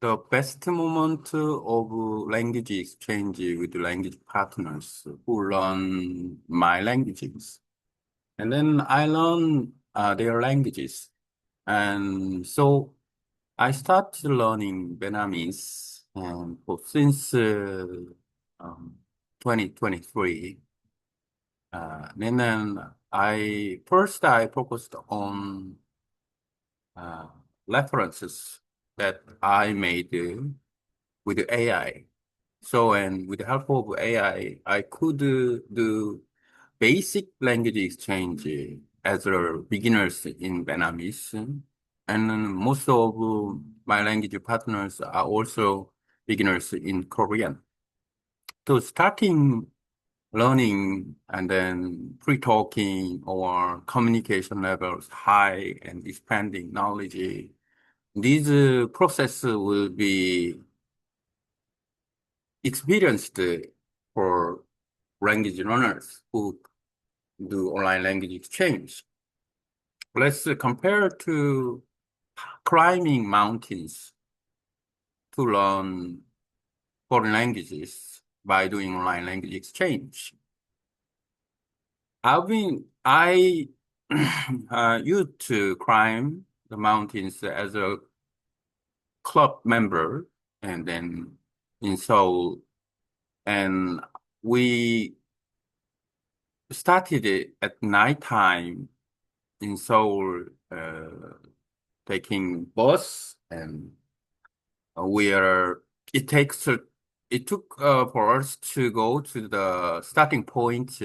The best moment of language exchange with language partners who learn my languages. And then I learn their languages. And so I started learning Vietnamese since um, 2023. And then I focused on uh, references that I made with AI. So, and with the help of I could do basic language exchange as a beginners in Vietnamese. And then most of my language partners are also beginners in Korean. So starting learning and then pre-talking or communication levels high and expanding knowledge, these process will be experienced for language learners who do online language exchange. Let's compare to climbing mountains to learn foreign languages by doing online language exchange. I used to climb the mountains as a club member and then in Seoul, and we started it at nighttime in Seoul, taking bus and where it takes it took for us to go to the starting point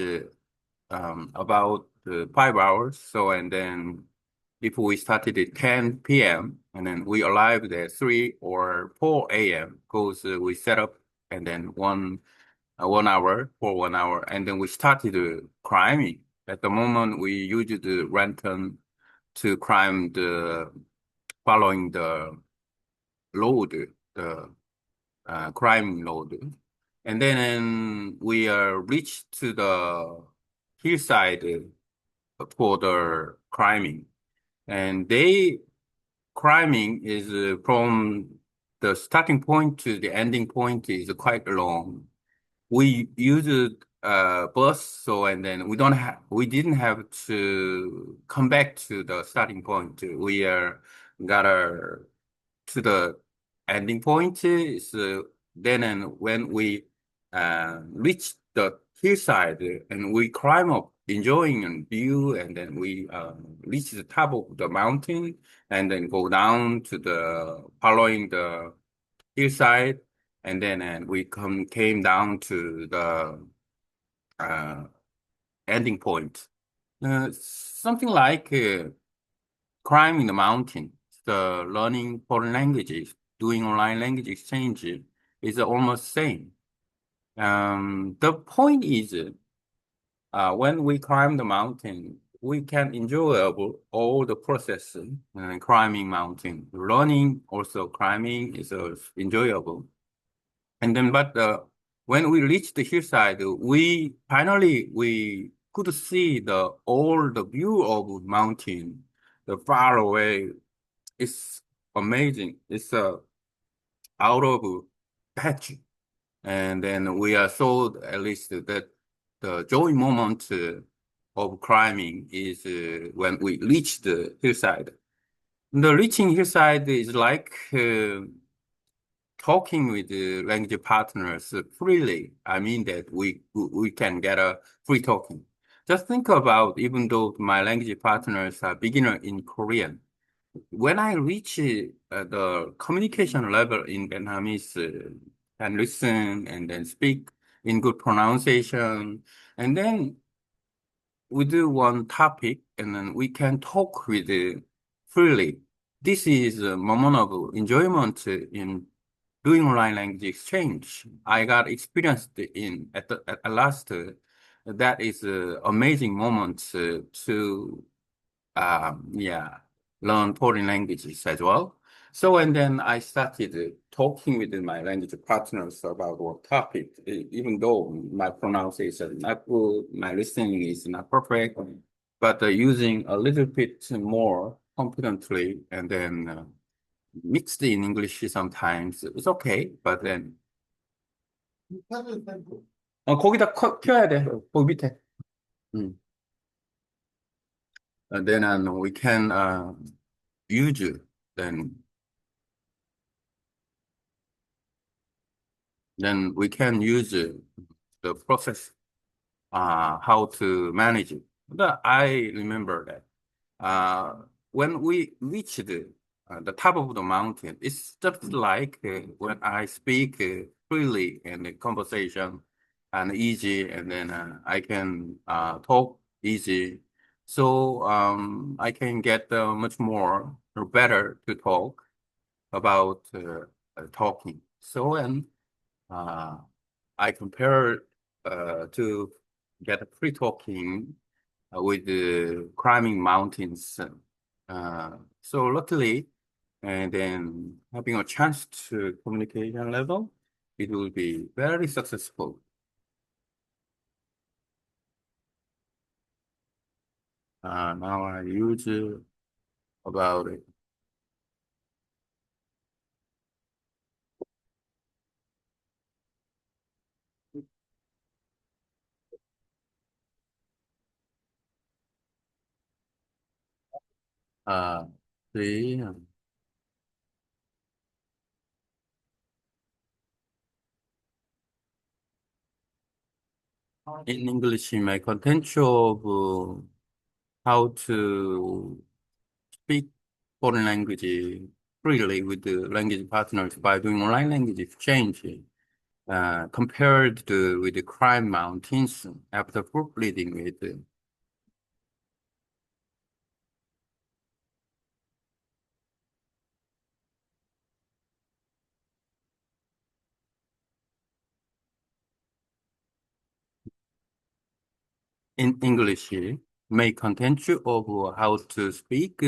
about 5 hours. So and then if we started at 10 p.m. and then we arrived at 3 or 4 a.m. because we set up and then 1 hour for 1 hour and then we started climbing. At the moment we used the lantern to climb the following the road, the climbing road. And then we reached to the hillside for the climbing. And they climbing is from the starting point to the ending point is quite long. We used a bus, so and then we didn't have to come back to the starting point. We got to the ending point. Is then and when we reach the hillside and we climb up, enjoying a view, and then we reach the top of the mountain and then go down to the following the hillside, and then and we came down to the uh, ending point. Something like climbing the mountain, the learning foreign languages, doing online language exchange is almost same. The point is, when we climb the mountain, we can enjoy all the process climbing mountain. Learning also climbing is enjoyable. And then, but when we reached the hillside, we could see the all the view of mountain, the far away. It's amazing. It's out of patch, and then we are so at least that the joy moment of climbing is when we reach the hillside. The reaching hillside is like talking with the language partners freely. I mean that we can get a free talking. Just think about even though my language partners are beginner in Korean, when I reach the communication level in Vietnamese, and listen and then speak in good pronunciation, and then we do one topic and then we can talk with freely. This is a moment of enjoyment in doing online language exchange. I got experienced in at last. That is an amazing moment to yeah, learn foreign languages as well. So, and then I started talking with my language partners about what topic, even though my pronunciation is not good, my listening is not perfect, but using a little bit more confidently, and then mixed in English sometimes. It's okay, but then 거기다 켜야 돼. 거기 밑에. 음. And then we can use then we can use the process how to manage it. But I remember that when we reached the top of the mountain, it's just like when I speak freely in the conversation and easy, and then I can talk easy. So I can get much more or better to talk about talking. So and uh, I compare to get a free talking with the climbing mountains. So luckily, and then having a chance to communication level, it will be very successful. Now I use about it. Uh, the in English, my content of how to speak foreign language freely with the language partners by doing online language exchange. Compared to with the crime mountains after group reading with in English, make content of how to speak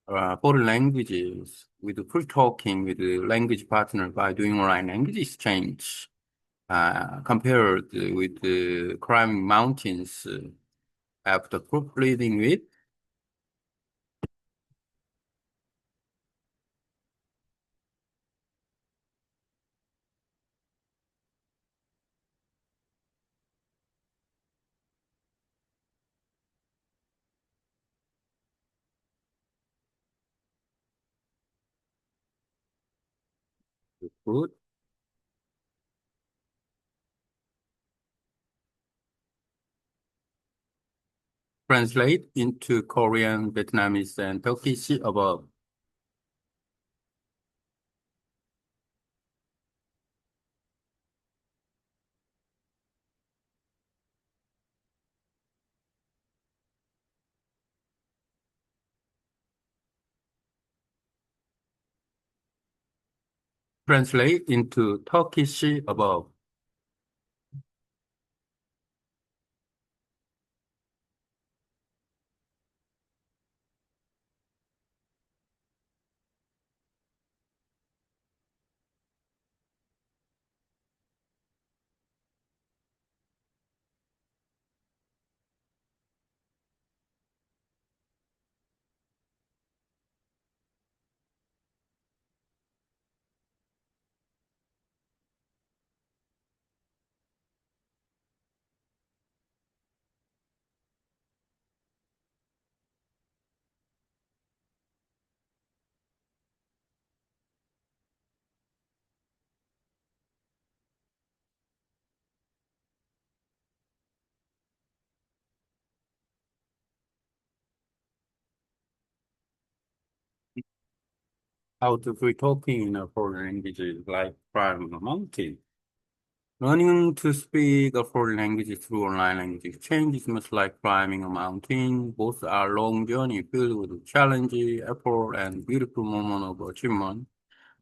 foreign languages with free talking with the language partner by doing online language exchange. Compared with the crime mountains after group reading with food. Translate into Korean, Vietnamese, and Turkish above. Translate into Turkish above. How to free talking in a foreign language is like climbing a mountain. Learning to speak a foreign language through online language exchange is much like climbing a mountain. Both are long journey filled with challenge, effort, and beautiful moment of achievement.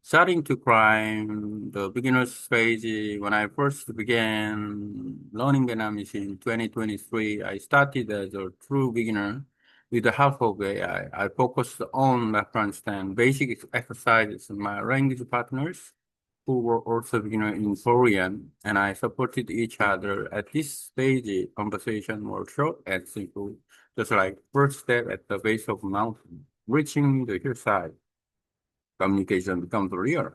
Starting to climb the beginner's phase, when I first began learning Vietnamese in 2023, I started as a true beginner with the help of AI. I focused on reference and basic exercises with my language partners who were also beginner in Korean, and I supported each other. At this stage, conversation were short and simple, just like first step at the base of mountain, reaching the hillside. communication becomes real.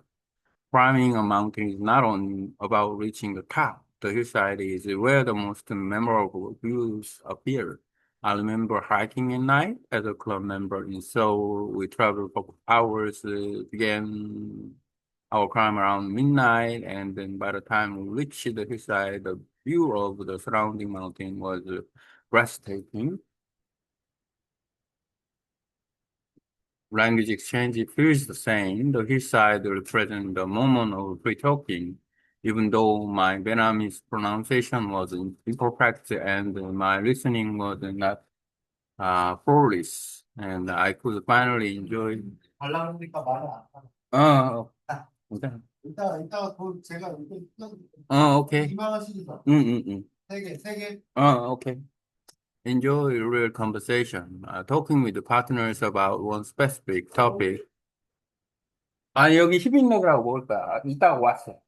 Climbing a mountain is not only about reaching the top. The hillside is where the most memorable views appear. I remember hiking at night as a club member in Seoul. We traveled for hours, began our climb around midnight, and then by the time we reached the hillside, the view of the surrounding mountain was breathtaking. Language exchange feels the same. The hillside represents the moment of free talking, even though my Vietnamese pronunciation was imperfect and my listening was not flawless, and I could finally enjoy. 관람하니까 말을 안 하네. okay. 이따가 제가 okay. 이만하시죠? 세 개. Okay. Enjoy real conversation. Talking with the partners about one specific topic. 아, 여기 히빈로그라고 먹을 거야. 이따가 왔어.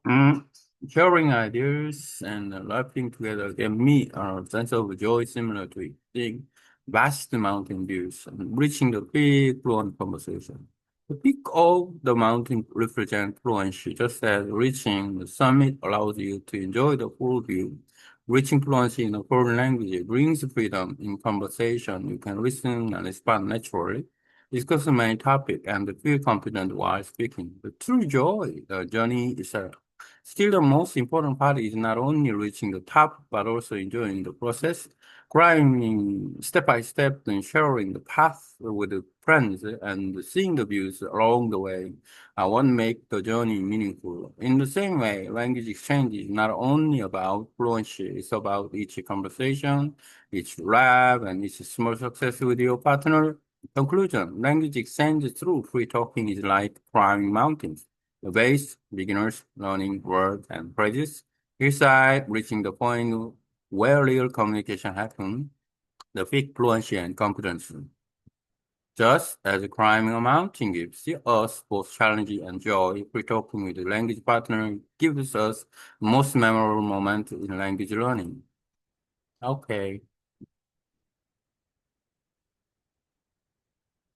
Mm, sharing ideas and laughing together gave me a sense of joy similar to seeing vast mountain views and reaching the peak fluent conversation. The peak of the mountain represents fluency, just as reaching the summit allows you to enjoy the full view. Reaching fluency in a foreign language brings freedom in conversation. You can listen and respond naturally, discuss the main topic, and feel confident while speaking. The true joy, the journey itself. Still, the most important part is not only reaching the top, but also enjoying the process, climbing step by step, and sharing the path with the friends, and seeing the views along the way. What make the journey meaningful. In the same way, language exchange is not only about fluency, it's about each conversation, each laugh, and each small success with your partner. Conclusion, language exchange through free talking is like climbing mountains. The base, beginners learning words and phrases. Hillside, reaching the point where real communication happens. The peak fluency and confidence. Just as climbing a mountain gives us both challenge and joy, free talking with a language partner gives us most memorable moment in language learning. Okay.